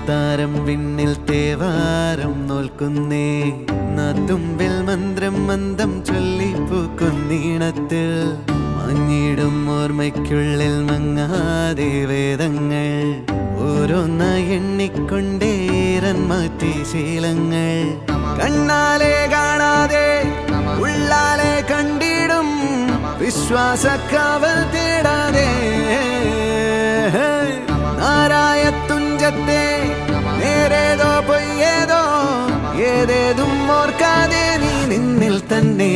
താരം വിണ്ണിൽ തേവാരം നോൽക്കുന്നേ നാത്തുമ്പിൽ മന്ത്രം മന്ദം ചൊല്ലിപ്പൂക്കുന്നീണത്തിൽ മഞ്ഞിടും ഓർമ്മയ്ക്കുള്ളിൽ മങ്ങാതെ വേദങ്ങൾ ഓരോന്നായി എണ്ണിക്കൊണ്ടേരൻ മാറ്റി ശീലങ്ങൾ കണ്ണാലെ കാണാതെ ഉള്ളാലെ കണ്ടിടും വിശ്വാസക്കാവൽ തേടാതെ നാരായ തുഞ്ചത്തെ നേരേതോ പൊയ്യേതോ ഏതേതും ഓർക്കാതെ നീ നിന്നിൽ തന്നെ